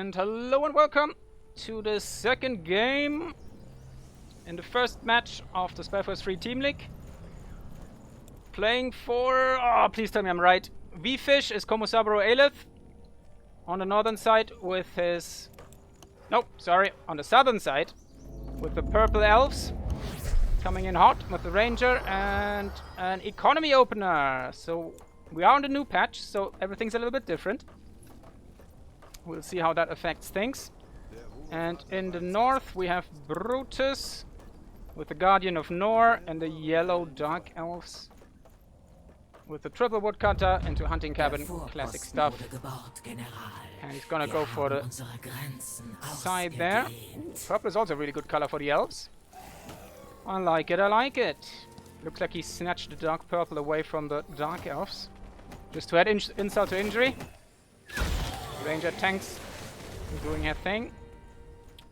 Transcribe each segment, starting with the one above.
And hello and welcome to the second game in the first match of the SF3 Team League. Playing for... oh, please tell me I'm right. VFish is Komusaburo Aelith on the northern side with his... nope, sorry, on the southern side with the purple elves. Coming in hot with the ranger and an economy opener. So we are on the new patch, so everything's a little bit different. We'll see how that affects things. And in the north we have Brutus with the Guardian of Nor and the yellow Dark Elves with the triple woodcutter into hunting cabin, classic stuff. And he's gonna go for the side there. Purple is also a really good color for the elves. I like it, I like it. Looks like he snatched the dark purple away from the dark elves. Just to add insult to injury. Ranger tanks doing her thing.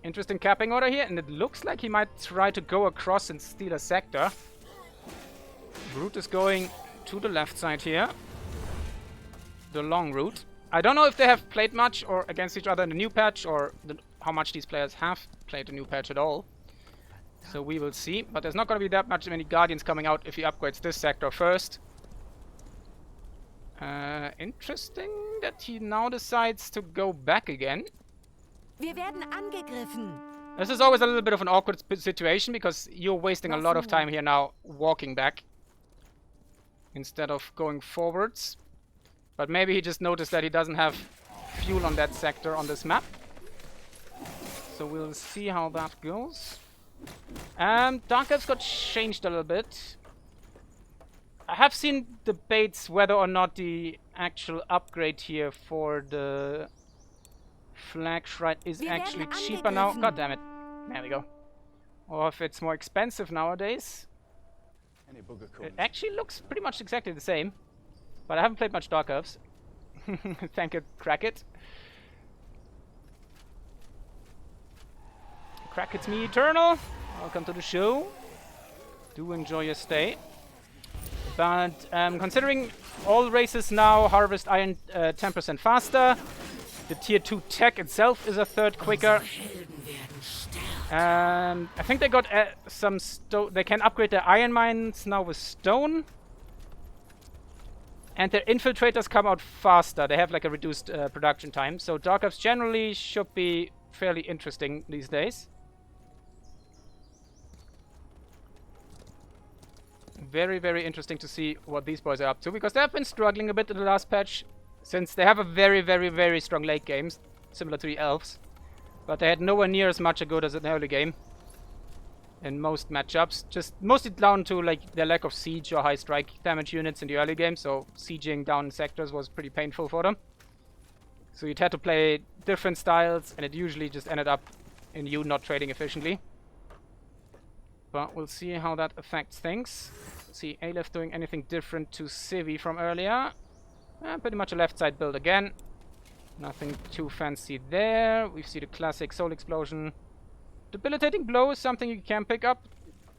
Interesting capping order here, and it looks like he might try to go across and steal a sector. Brutus going to the left side here. The long route. I don't know if they have played much or against each other in the new patch, or how much these players have played the new patch at all. So we will see, but there's not going to be that many Guardians coming out if he upgrades this sector first. Interesting that he now decides to go back again. Wir werden angegriffen. This is always a little bit of an awkward situation because you're wasting a lot of time here now walking back instead of going forwards. But maybe he just noticed that he doesn't have fuel on that sector on this map. So we'll see how that goes. Dark Elves got changed a little bit. I have seen debates whether or not the actual upgrade here for the flag shrine is actually cheaper now. God damn it. There we go. Or if it's more expensive nowadays. It actually looks pretty much exactly the same. But I haven't played much Dark Elves. Thank you, Crackit. Crackit's me eternal. Welcome to the show. Do enjoy your stay. But considering all races now harvest iron 10% faster, the tier 2 tech itself is a third quicker. I think they got some stone. They can upgrade their iron mines now with stone. And their infiltrators come out faster. They have like a reduced production time. So Dark Elves generally should be fairly interesting these days. Very, very interesting to see what these boys are up to, because they have been struggling a bit in the last patch, since they have a very, very, very strong late game, similar to the elves. But they had nowhere near as much a good as an early game in most matchups. Just mostly down to like their lack of siege or high strike damage units in the early game, so sieging down sectors was pretty painful for them. So you'd had to play different styles, and it usually just ended up in you not trading efficiently. But we'll see how that affects things. See Aelith doing anything different to Civi from earlier. Pretty much a left side build again. Nothing too fancy there. We see the classic soul explosion. Debilitating blow is something you can pick up.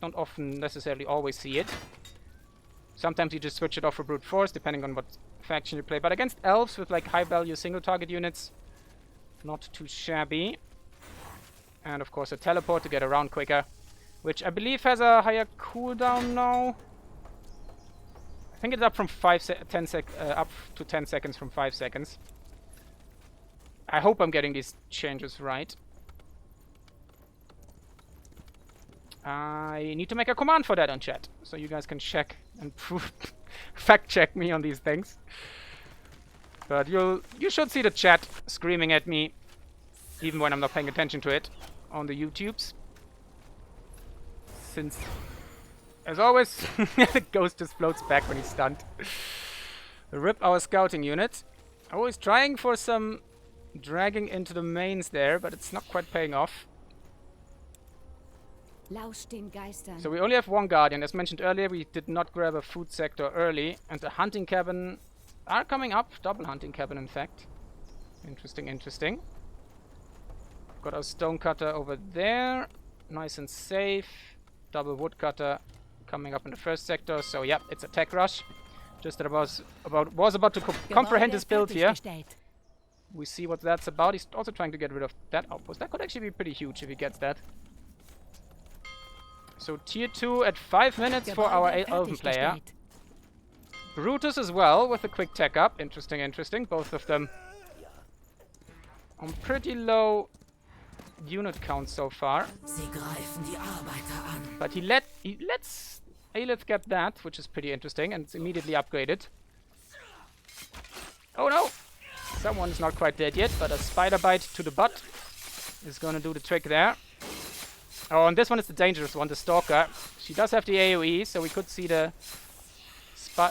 Don't often necessarily always see it. Sometimes you just switch it off for brute force depending on what faction you play. But against elves with like high value single target units, not too shabby. And of course a teleport to get around quicker, which I believe has a higher cooldown now. I think it's up from up to 10 seconds from 5 seconds. I hope I'm getting these changes right. I need to make a command for that on chat, so you guys can check and fact check me on these things. But you should see the chat screaming at me, even when I'm not paying attention to it, on the YouTubes. Since, as always, the ghost just floats back when he's stunned. Rip our scouting unit. Always trying for some dragging into the mains there, but it's not quite paying off. So we only have one Guardian. As mentioned earlier, we did not grab a food sector early, and the hunting cabin are coming up. Double hunting cabin, in fact. Interesting, interesting. Got our stone cutter over there. Nice and safe. Double woodcutter coming up in the first sector. So yeah, it's a tech rush. Just that I was about to comprehend this build here. we see what that's about. He's also trying to get rid of that outpost. That could actually be pretty huge if he gets that. So tier 2 at 5 minutes for our Elven player. Brutus as well with a quick tech up. Interesting, interesting. Both of them on pretty low unit count so far. But he lets Aelith get that, which is pretty interesting, and it's immediately upgraded. Oh no! Someone's not quite dead yet, but a spider bite to the butt is gonna do the trick there. Oh, and this one is the dangerous one, the Stalker. She does have the AoE, so we could see the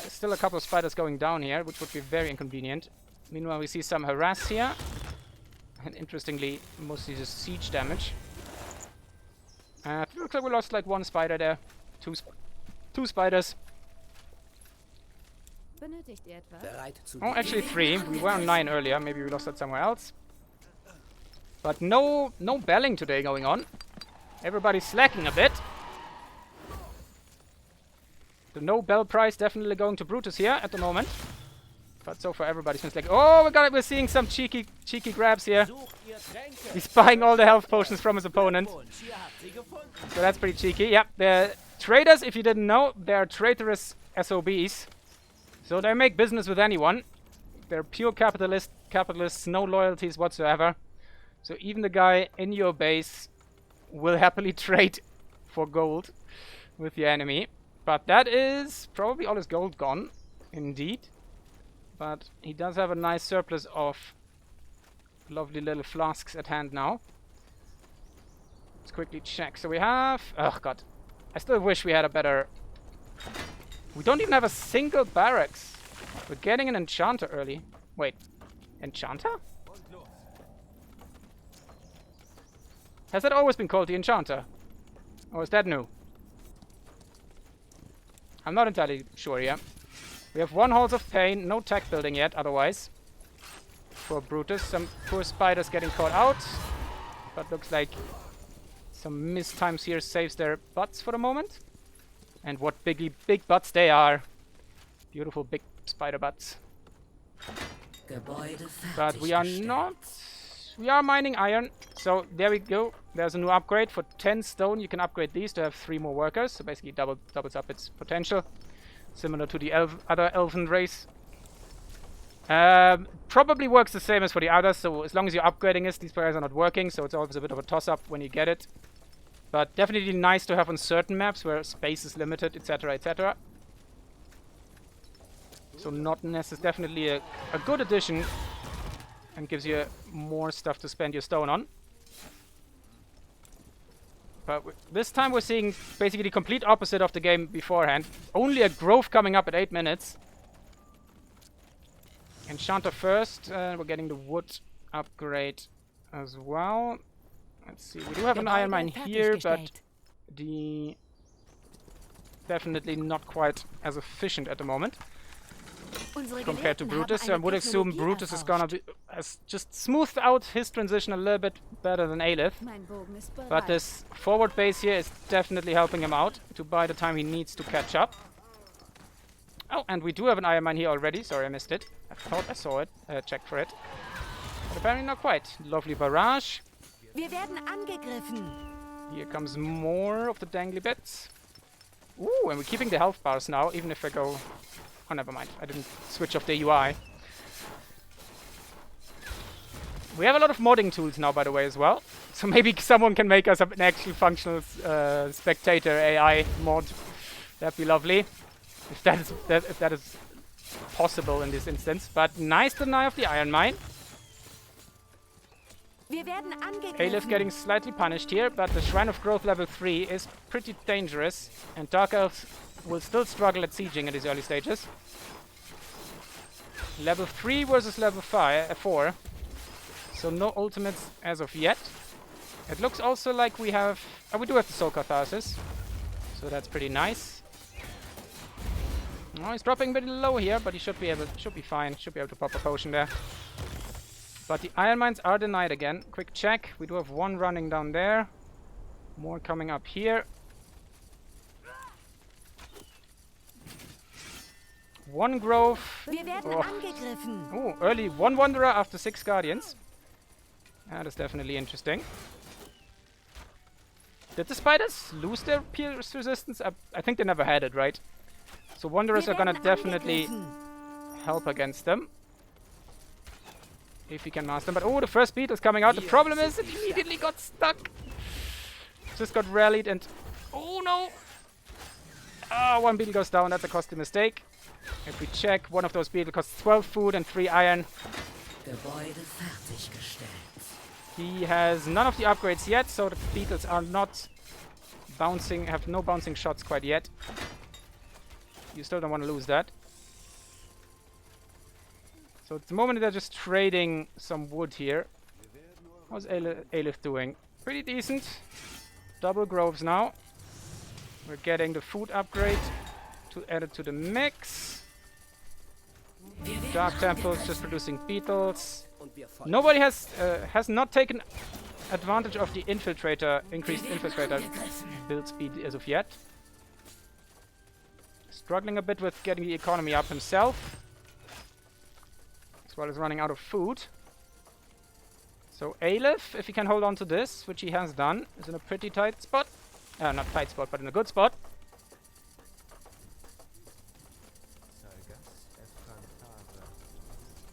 still a couple of spiders going down here, which would be very inconvenient. Meanwhile, we see some harass here. And interestingly, mostly just siege damage. Looks like we lost like one spider there. Two spiders. Oh, actually 3. We were on 9 earlier. Maybe we lost that somewhere else. But no belling today going on. Everybody's slacking a bit. The no bell price definitely going to Brutus here at the moment. But so far everybody's been slacking. Oh, we're seeing some cheeky grabs here. He's buying all the health potions from his opponent. So that's pretty cheeky. Yep, they're traders, if you didn't know. They're traitorous SOBs. So they make business with anyone. They're pure capitalists, no loyalties whatsoever. So even the guy in your base will happily trade for gold with the enemy. But that is probably all his gold gone, indeed. But he does have a nice surplus of lovely little flasks at hand now. Let's quickly check. So we have... Oh god. I still wish we had a better... We don't even have a single barracks. We're getting an enchanter early. Wait. Enchanter? Has that always been called the enchanter? Or is that new? I'm not entirely sure here. We have 1 Halls of Pain, no tech building yet otherwise. For Brutus, some poor spiders getting caught out. But looks like some mistimes here saves their butts for the moment. And what big butts they are. Beautiful big spider butts. But we are not... We are mining iron. So there we go. There's a new upgrade. For 10 stone you can upgrade these to have 3 more workers. So basically doubles up its potential. Similar to the other elven race. Probably works the same as for the others. So as long as you're upgrading this, these players are not working. So it's always a bit of a toss-up when you get it. But definitely nice to have on certain maps where space is limited, etc, etc. So not necessarily, definitely a good addition. And gives you more stuff to spend your stone on. But this time we're seeing basically the complete opposite of the game beforehand. Only a grove coming up at 8 minutes. Enchanter first. We're getting the wood upgrade as well. Let's see. We do have an iron mine here, but the definitely not quite as efficient at the moment compared to Brutus. So I would assume Brutus is gonna be has just smoothed out his transition a little bit better than Aelith. But this forward base here is definitely helping him out to buy the time he needs to catch up. Oh, and we do have an iron mine here already. Sorry, I missed it. I thought I saw it. Checked for it. But apparently not quite. Lovely barrage. Wir werden angegriffen. Here comes more of the dangly bits. Ooh, and we're keeping the health bars now, even if I go... Oh, never mind. I didn't switch off the UI. We have a lot of modding tools now, by the way, as well. So maybe someone can make us an actually functional spectator AI mod. That'd be lovely. If that is possible in this instance. But nice deny of the iron mine. Aelith getting slightly punished here, but the Shrine of Growth level 3 is pretty dangerous. And Dark Elves will still struggle at sieging in these early stages. Level 3 versus level 4. So no ultimates as of yet. It looks also like we have... Oh, we do have the Soul Catharsis. So that's pretty nice. Oh, he's dropping a bit low here, but he should be fine. Should be able to pop a potion there. But the iron mines are denied again. Quick check. We do have 1 running down there. More coming up here. One grove. Wir werden Oh. angegriffen. Oh, early one wanderer after 6 guardians. That is definitely interesting. Did the spiders lose their pierce resistance? I think they never had it, right? So wanderers Wir are gonna werden definitely angegriffen. help against them. If we can master them. But oh, the first beat is coming out. The problem is it immediately got stuck. Just got rallied and... Oh no! Ah, one beetle goes down. That's a costly mistake. If we check, one of those beetles costs 12 food and 3 iron. Gebäude fertiggestellt. He has none of the upgrades yet, so the beetles are not bouncing, have no bouncing shots quite yet. You still don't want to lose that. So at the moment they're just trading some wood here. How's Aelith doing? Pretty decent. Double groves now. We're getting the food upgrade to add it to the mix. Dark temples just producing beetles. Nobody has not taken advantage of the infiltrator, increased infiltrator build speed as of yet. Struggling a bit with getting the economy up himself, as well as running out of food. So Aelith, if he can hold on to this, which he has done, is in a pretty tight spot. Not tight spot, but in a good spot.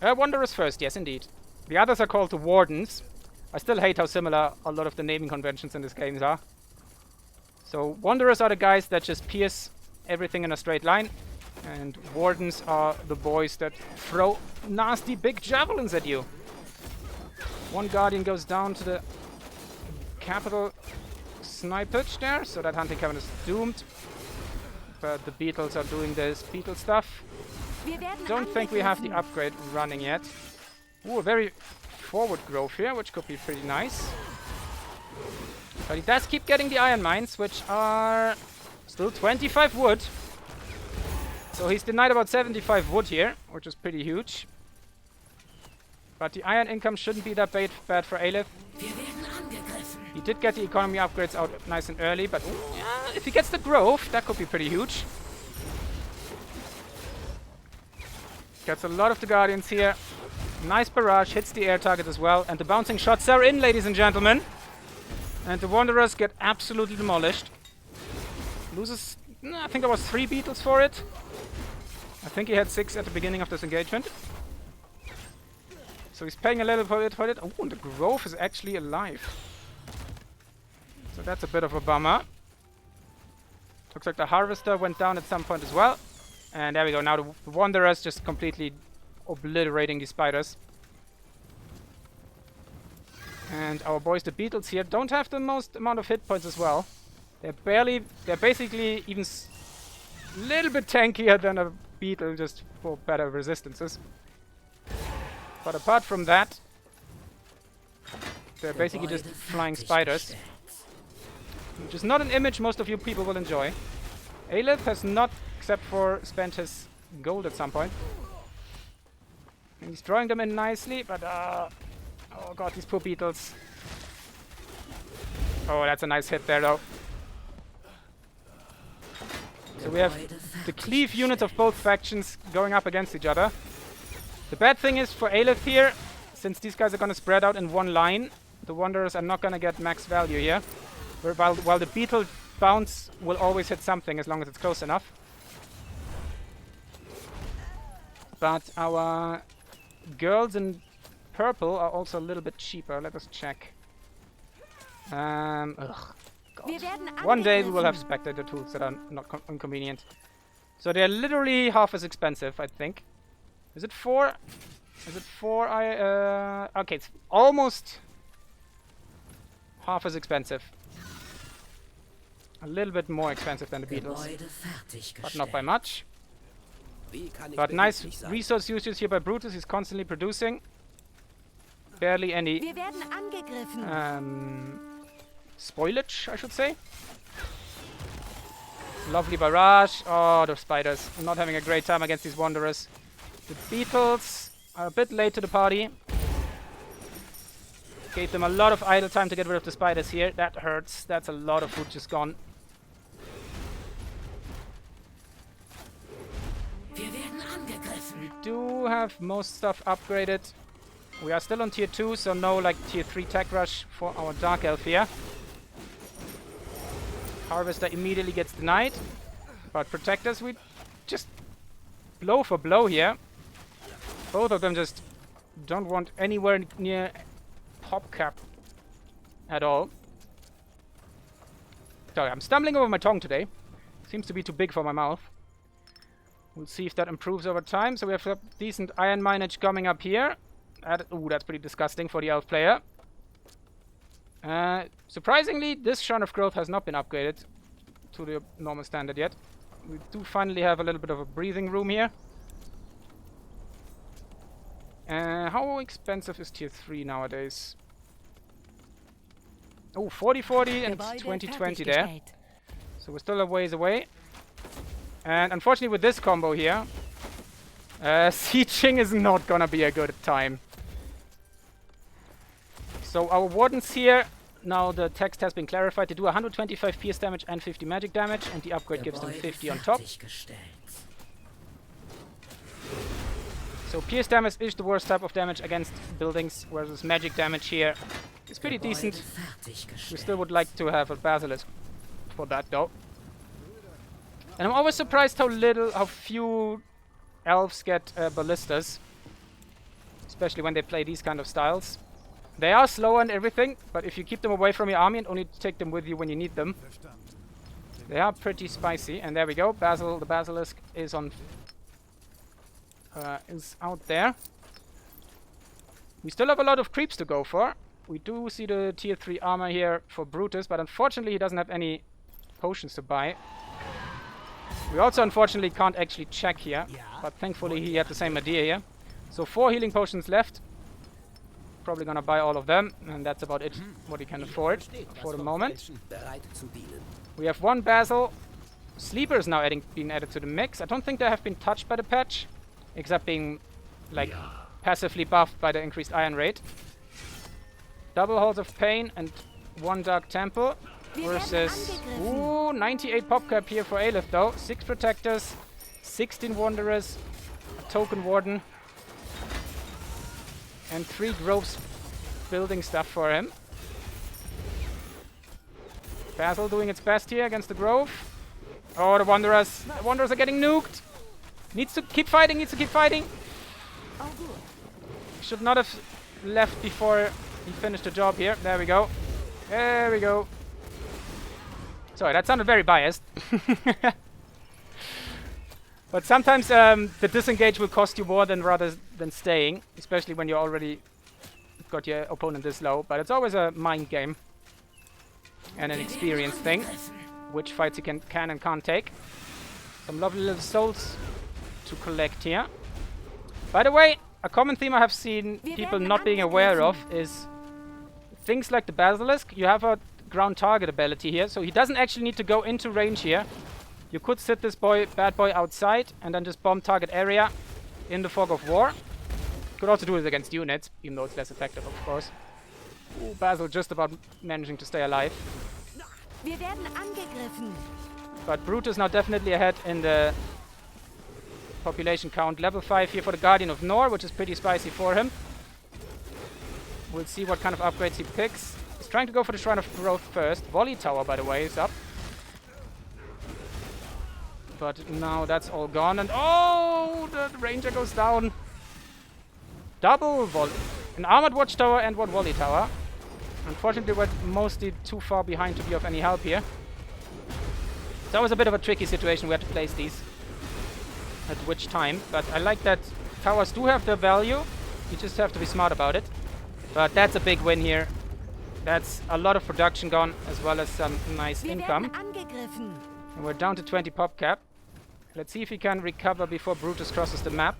Wanderers first, yes indeed. The others are called the Wardens. I still hate how similar a lot of the naming conventions in this game are. So Wanderers are the guys that just pierce everything in a straight line. And Wardens are the boys that throw nasty big javelins at you. One Guardian goes down to the capital snipage there, so that hunting cabin is doomed. But the beetles are doing this beetle stuff. Don't think we have the upgrade running yet. Ooh, a very forward growth here, which could be pretty nice. But he does keep getting the iron mines, which are still 25 wood. So he's denied about 75 wood here, which is pretty huge. But the iron income shouldn't be that bad for Aelith. He did get the economy upgrades out nice and early, but yeah, if he gets the growth, that could be pretty huge. Gets a lot of the Guardians here. Nice barrage, hits the air target as well. And the bouncing shots are in, ladies and gentlemen. And the Wanderers get absolutely demolished. Loses, I think there was 3 beetles for it. I think he had 6 at the beginning of this engagement. So he's paying a little bit for it. Oh, and the grove is actually alive. So that's a bit of a bummer. Looks like the harvester went down at some point as well. And there we go. Now the Wanderers just completely obliterating these spiders. And our boys, the beetles here, don't have the most amount of hit points as well. They're basically even a little bit tankier than a beetle, just for better resistances. But apart from that, they're basically just flying spiders. Which is not an image most of you people will enjoy. Aelith has not, except for spent his gold at some point. And he's drawing them in nicely, but oh god, these poor beetles. Oh, that's a nice hit there though. So we have the cleave units of both factions going up against each other. The bad thing is for Aelith here, since these guys are going to spread out in one line, the Wanderers are not going to get max value here. While the beetle bounce will always hit something as long as it's close enough. But our girls in purple are also a little bit cheaper. Let us check. Ugh. God. One day we will have spectator tools that are not inconvenient. So they're literally half as expensive, I think. Is it 4? Is it 4? Okay, it's almost half as expensive. A little bit more expensive than the beetles, but not by much. But nice resource usage here by Brutus. He's constantly producing. Barely any spoilage, I should say. Lovely barrage. Oh, the spiders. I'm not having a great time against these Wanderers. The beetles are a bit late to the party. Gave them a lot of idle time to get rid of the spiders here. That hurts. That's a lot of food just gone. do have most stuff upgraded. We are still on tier 2, so no like tier 3 tech rush for our Dark Elf here. Harvester immediately gets denied. But Protectors, we just blow for blow here. Both of them just don't want anywhere near pop cap at all. Sorry, I'm stumbling over my tongue today. Seems to be too big for my mouth. We'll see if that improves over time. So we have a decent iron minage coming up here. Ooh, that's pretty disgusting for the elf player. Surprisingly, this Shrine of Growth has not been upgraded to the normal standard yet. We do finally have a little bit of a breathing room here. How expensive is tier 3 nowadays? Oh, 40-40 and 20-20 there. So we're still a ways away. And unfortunately with this combo here, sieging is not gonna be a good time. So our wardens here, now the text has been clarified, they do 125 pierce damage and 50 magic damage, and the upgrade gives them 50 on top. So pierce damage is the worst type of damage against buildings, whereas magic damage here is pretty decent. We still would like to have a basilisk for that though. And I'm always surprised how few elves get ballistas, especially when they play these kind of styles. They are slow and everything, but if you keep them away from your army and only take them with you when you need them, they are pretty spicy. And there we go, the basilisk is on, is out there. We still have a lot of creeps to go for. We do see the tier 3 armor here for Brutus, but unfortunately he doesn't have any potions to buy. We also unfortunately can't actually check here, but thankfully he had the same idea here. So 4 healing potions left. Probably gonna buy all of them, and that's about it what he can afford for the moment. We have 1 Basil. Sleeper is now being added to the mix. I don't think they have been touched by the patch, except being like passively buffed by the increased iron rate. Double Halls of Pain and 1 Dark Temple versus 98 pop cap here for Aelith though. 6 Protectors, 16 Wanderers, a Token Warden, and 3 Groves building stuff for him. Basil doing its best here against the Grove. Oh, the Wanderers. The Wanderers are getting nuked. Needs to keep fighting, Should not have left before he finished the job here. There we go. There we go. Sorry, that sounded very biased. But sometimes the disengage will cost you more rather than staying, especially when you already got your opponent this low. But it's always a mind game and an experience thing, which fights you can and can't take. Some lovely little souls to collect here. By the way, a common theme I have seen people not being aware of is things like the Basilisk. You have a ground target ability here, so he doesn't actually need to go into range here. You could sit this bad boy outside and then just bomb target area in the fog of war. You could also do it against units, even though it's less effective, of course. Ooh, Basil just about managing to stay alive. But Brutus now definitely ahead in the population count. Level 5 here for the Guardian of Nor, which is pretty spicy for him. We'll see what kind of upgrades he picks. He's trying to go for the Shrine of Growth first. Volley Tower, by the way, is up. But now that's all gone, and oh, the Ranger goes down. Double volley. An Armored Watchtower and 1 Volley Tower. Unfortunately, we're mostly too far behind to be of any help here. That was a bit of a tricky situation. We had to place these at which time. But I like that towers do have their value. You just have to be smart about it. But that's a big win here. That's a lot of production gone, as well as some nice income. And we're down to 20 pop cap. Let's see if he can recover before Brutus crosses the map.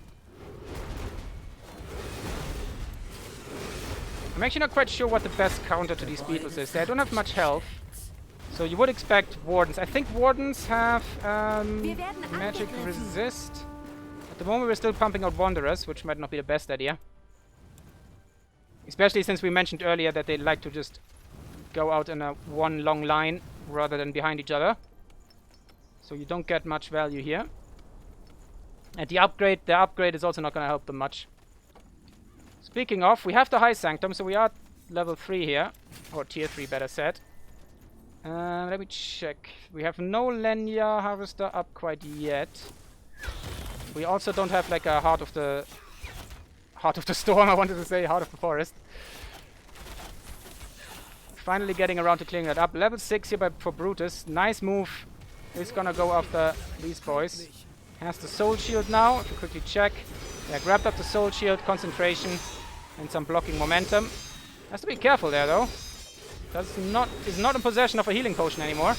I'm actually not quite sure what the best counter to these beetles is. They don't have much health. So you would expect Wardens. I think Wardens have magic resist. At the moment we're still pumping out Wanderers, which might not be the best idea. Especially since we mentioned earlier that they like to just go out in a one long line rather than behind each other. So you don't get much value here. And the upgrade is also not going to help them much. Speaking of, we have the High Sanctum, so we are level 3 here. Or tier 3, better said. Let me check. We have no Lenya Harvester up quite yet. We also don't have like a Heart of the Storm, I wanted to say, Heart of the Forest. Finally getting around to clearing that up. Level 6 here for Brutus. Nice move. He's gonna go after these boys. Has the Soul Shield now. If you quickly check. Yeah, grabbed up the Soul Shield, concentration, and some blocking momentum. Has to be careful there though. Is not in possession of a healing potion anymore.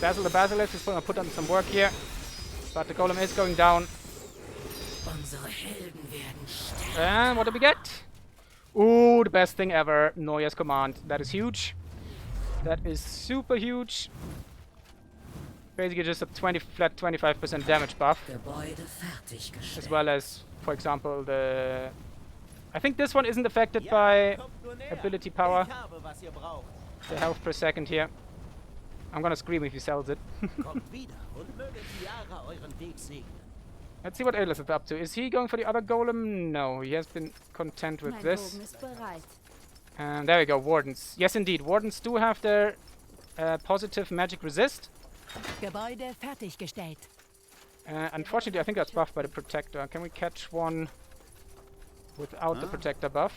Basil the Basilisk is going to put on some work here. But the golem is going down. And what do we get? Ooh, the best thing ever. Neuer's command. That is huge. That is super huge. Basically just a flat 25% damage buff. As well as, for example, the... I think this one isn't affected by ability power. The health per second here. I'm gonna scream if he sells it. Let's see what Aelith is up to. Is he going for the other golem? No, he has been content with this. And there we go, Wardens. Yes, indeed. Wardens do have their positive magic resist. Unfortunately, I think that's buffed by the Protector. Can we catch one without the Protector buff?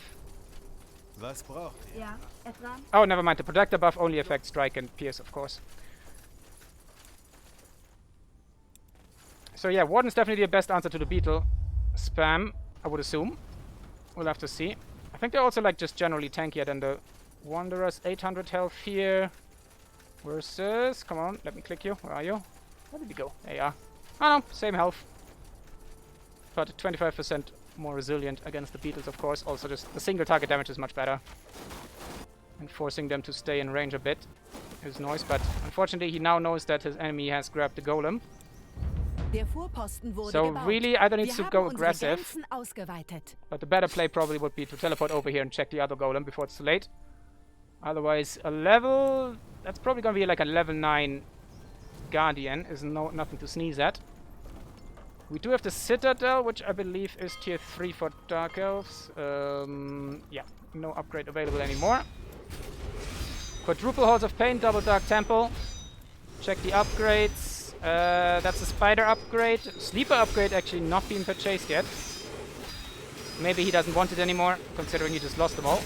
Oh, never mind. The Protector buff only affects Strike and Pierce, of course. So yeah, Warden's definitely the best answer to the Beetle spam, I would assume. We'll have to see. I think they're also like just generally tankier than the Wanderers. 800 health here. Versus... Come on, let me click you. Where are you? Where did you go? There you are. Oh no, same health. But 25% more resilient against the Beetles, of course. Also just the single target damage is much better. And forcing them to stay in range a bit is nice, but unfortunately he now knows that his enemy has grabbed the golem. So really either needs to go aggressive, but the better play probably would be to teleport over here and check the other golem before it's too late. Otherwise a level... That's probably gonna be like a level 9 Guardian, is nothing to sneeze at. We do have the Citadel, which I believe is tier 3 for Dark Elves. Yeah, no upgrade available anymore. Quadruple Halls of Pain, Double Dark Temple. Check the upgrades. That's a Spider upgrade. Sleeper upgrade actually not being purchased yet. Maybe he doesn't want it anymore, considering he just lost them all.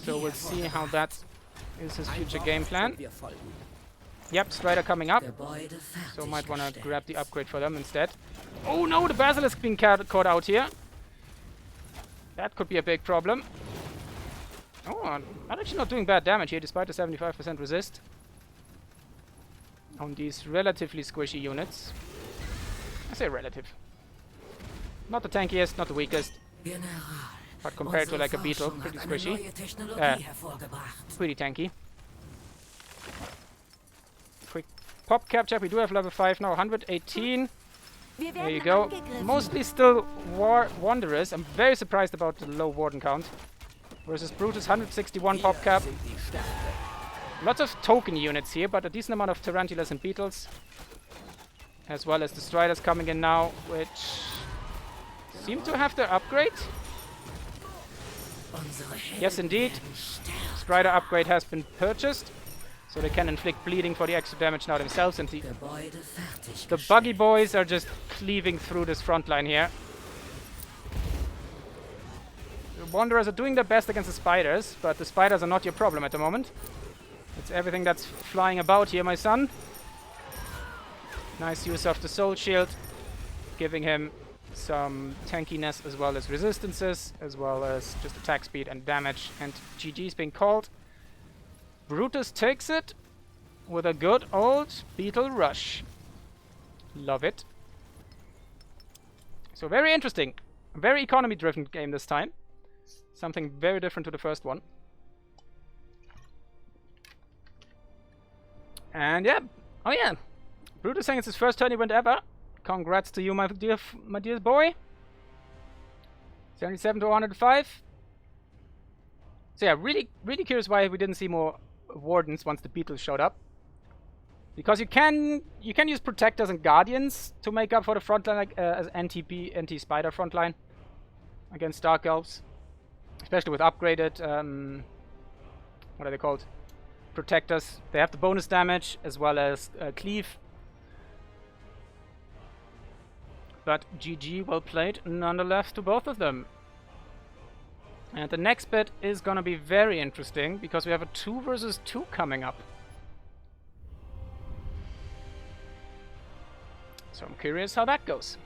So we'll see how that is his future game plan. Yep, Strider coming up. So might want to grab the upgrade for them instead. Oh no, the Basilisk being caught out here. That could be a big problem. Oh, I'm actually not doing bad damage here despite the 75% resist. On these relatively squishy units. I say relative. Not the tankiest, not the weakest. But compared to like a Beetle, pretty squishy. Pretty tanky. Quick pop cap check. We do have level 5 now, 118. There you go. Mostly still Wanderers. I'm very surprised about the low Warden count. Versus Brutus, 161 pop cap. Lots of token units here, but a decent amount of Tarantulas and Beetles. As well as the Striders coming in now, which seem to have their upgrade. Yes, indeed. Strider upgrade has been purchased. So they can inflict bleeding for the extra damage now themselves. And the buggy boys are just cleaving through this front line here. The Wanderers are doing their best against the Spiders, but the Spiders are not your problem at the moment. It's everything that's flying about here, my son. Nice use of the Soul Shield, giving him some tankiness as well as resistances, as well as just attack speed and damage. And GG's being called. Brutus takes it with a good old Beetle Rush. Love it. So very interesting. A very economy-driven game this time. Something very different to the first one. And yeah. Oh yeah. Brutus saying it's his first tourney event ever. Congrats to you, my dear boy. 77 to 105. So yeah, really curious why we didn't see more Wardens once the Beetles showed up. Because you can use protectors and guardians to make up for the frontline, like as anti-spider frontline against dark elves, especially with upgraded what are they called? Protectors. They have the bonus damage as well as cleave. But GG, well played nonetheless to both of them. And the next bit is gonna be very interesting because we have a 2 versus 2 coming up. So I'm curious how that goes.